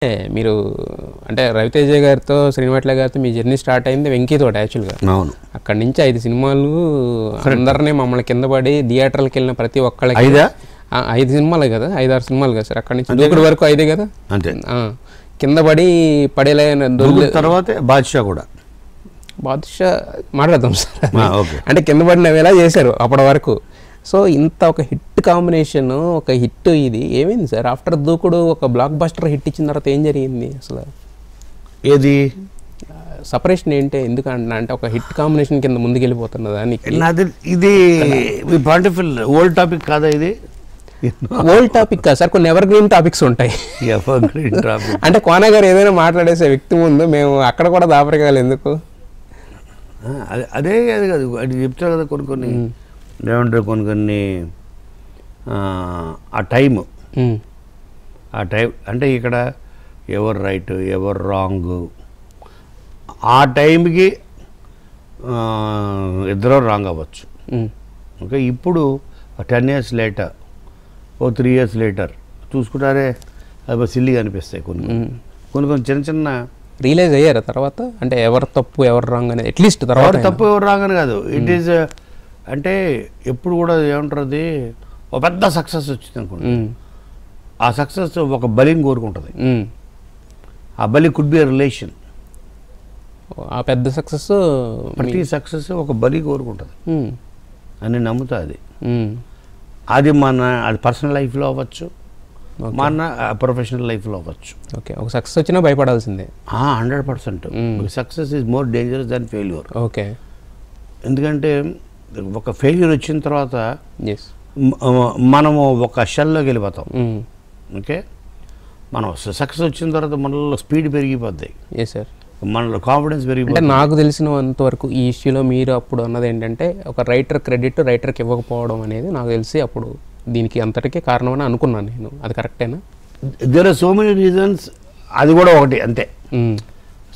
మీరు అంటే రవితేజ గారితో శ్రీనివాట్ల గారితో మీ జర్నీ స్టార్ట్ అయింది వెంకీతోటి యాక్చువల్గా. అవును. అక్కడి నుంచి 5 సినిమాలు అందరినీ మమ్మల్ని కింద పడి థియేటర్లకు వెళ్ళిన ప్రతి ఒక్కళ్ళకి 5 సినిమాలే కదా, 5-6 సినిమాలు కదా సార్. అక్కడి నుంచి దూకుడు వరకు 5 కదా అంతే. కింద పడి పడేలేని తర్వాత బాద్షా కూడా బాదుషా మాట్లాడదాం సార్. ఓకే. అంటే కింద పడినవి ఎలా చేశారు అప్పటి వరకు. సో ఇంత ఒక హిట్ కాంబినేషన్, ఒక హిట్ ఇది ఏమైంది సార్? ఆఫ్టర్ దూకుడు ఒక బ్లాక్ బస్టర్ హిట్ ఇచ్చిన తర్వాత ఏం జరిగింది అసలు? ఏది సపరేషన్ ఏంటి? ఎందుకంటే అంటే ఒక హిట్ కాంబినేషన్ కింద ముందుకెళ్ళిపోతున్న దానికి ఇది బ్యూటిఫుల్ ఓల్డ్ టాపిక్ కాదా ఇది? ఓల్డ్ టాపిక్ కాదు సార్, కొన్ని ఎవర్ గ్రీన్ టాపిక్స్ ఉంటాయి. అంటే కోన గారు ఏదైనా మాట్లాడేసే వ్యక్తి ముందు మేము అక్కడ కూడా దాపరికాలు ఎందుకు? అదే అది కాదు, అది చెప్తారు కదా కొన్ని ఏమంటారు, కొన్ని ఆ టైం అంటే ఇక్కడ ఎవరు రైట్ ఎవరు రాంగ్ ఆ టైంకి ఇద్దరు రాంగ్ అవ్వచ్చు. ఓకే. ఇప్పుడు 10 years లేటర్ 3 years లేటర్ చూసుకుంటారే అది సిల్లిగా అనిపిస్తాయి కొన్ని చిన్న చిన్న. రియలైజ్ అయ్యారా తర్వాత? అంటే ఎవరు తప్పు ఎవరు రాంగ్ అనేది అట్లీస్ట్ తర్వాత తప్పు ఎవరు రాంగ్ అని కాదు. ఇట్ ఈస్ అంటే ఎప్పుడు కూడా ఏమంటుంది, ఒక పెద్ద సక్సెస్ వచ్చింది అనుకోండి, ఆ సక్సెస్ ఒక బలిని కోరుకుంటుంది. ఆ బలి కుడ్ బి రిలేషన్. ఆ పెద్ద సక్సెస్ ప్రతి సక్సెస్ ఒక బలి కోరుకుంటుంది అని నమ్ముతా. అది అది పర్సనల్ లైఫ్లో అవ్వచ్చు, మన ప్రొఫెషనల్ లైఫ్లో అవ్వచ్చు. ఓకే. ఒక సక్సెస్ వచ్చినా భయపడాల్సిందే. 100%. Success is more dangerous than failure. Okay. ఎందుకంటే ఒక ఫెయిల్యూర్ వచ్చిన తర్వాత మనము ఒక షెల్లోకి వెళ్ళిపోతాం. ఓకే. మనం సక్సెస్ వచ్చిన తర్వాత మనలో స్పీడ్ పెరిగిపోద్ది, మనలో కాన్ఫిడెన్స్ పెరిగిపోతుంది. అంటే నాకు తెలిసినంతవరకు ఈ ఇష్యూలో మీరు అప్పుడు అన్నది ఏంటంటే ఒక రైటర్ క్రెడిట్ రైటర్కి ఇవ్వకపోవడం అనేది నాకు తెలిసి అప్పుడు దీనికి అంతటికీ కారణం అని అనుకున్నాను నేను. అది కరెక్టేనా? There are so many reasons. అది కూడా ఒకటి అంతే.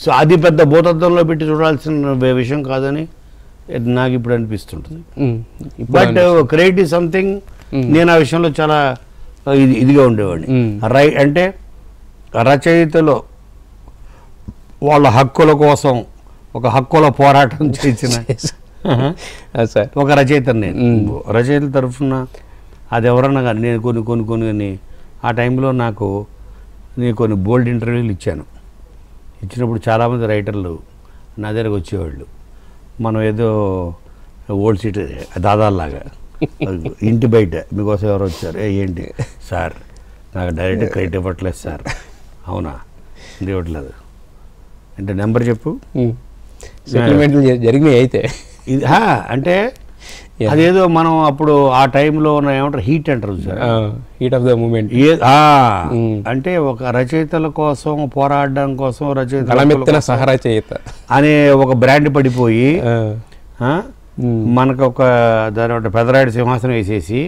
సో అది పెద్ద భూతత్వంలో పెట్టి చూడాల్సిన విషయం కాదని నాకు ఇప్పుడు అనిపిస్తుంటుంది. But credit is something. నేను ఆ విషయంలో చాలా ఇదిగా ఉండేవాడిని. అంటే రచయితలో వాళ్ళ హక్కుల కోసం ఒక హక్కుల పోరాటం చేసిన ఒక రచయితను నేను. రచయితల తరఫున అది ఎవరన్నా కానీ నేను కొన్ని ఆ టైంలో నేను కొన్ని బోల్డ్ ఇంటర్వ్యూలు ఇచ్చినప్పుడు చాలామంది రైటర్లు నా దగ్గరకు వచ్చేవాళ్ళు. మనం ఏదో ఓల్డ్ సిటీ దాదాలాగా ఇంటి బయట మీకోసం ఎవరు వచ్చారు, ఏంటి సార్ నాకు డైరెక్ట్ క్రెడిట్ ఇవ్వట్లేదు సార్. అవునా, ఇవ్వట్లేదు అంటే నెంబర్ చెప్పు. జరిగినాయి అయితే ఇది అంటే అదేదో మనం అప్పుడు ఆ టైంలో ఉన్న ఏమంటారు హీట్ అంటారు sir, heat of the moment. అంటే ఒక రచయితల కోసం పోరాడడం కోసం రచయిత సహరచయిత అనే ఒక బ్రాండ్ పడిపోయి మనకు ఒక దాని పెదరాయుడు సింహాసనం వేసేసి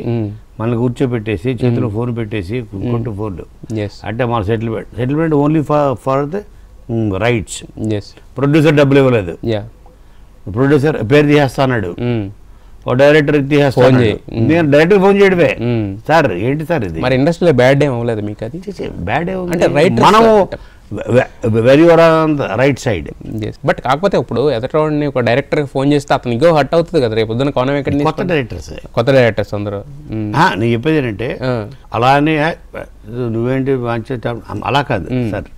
మనల్ని కూర్చోబెట్టేసి చేతిలో ఫోన్ పెట్టేసి కొంటూ ఫోన్లు. అంటే మన settlement only for the rights. Producer డబ్బులు ఇవ్వలేదు, ప్రొడ్యూసర్ పేరు తీసేస్తా అన్నాడు, డైరెక్టర్ తీసేస్తాను. నేను డైరెక్టర్ ఫోన్ చేయడమే సార్ ఏంటి సార్ ఇది. మరి ఇండస్ట్రీలో బ్యాడ్ ఏం అవ్వలేదు మీకు? అది బ్యాడ్ అంటే మనము వెరీ రైట్ సైడ్. బట్ కాకపోతే ఇప్పుడు ఎదటోడిని ఒక డైరెక్టర్కి ఫోన్ చేస్తే అతను ఇగో హట్ అవుతుంది కదా రేపు పొద్దున్న కోణం ఎక్కడ. కొత్త డైరెక్టర్స్ అందరూ. నేను చెప్పేది ఏంటంటే అలానే నువ్వేంటి అలా కాదు సార్.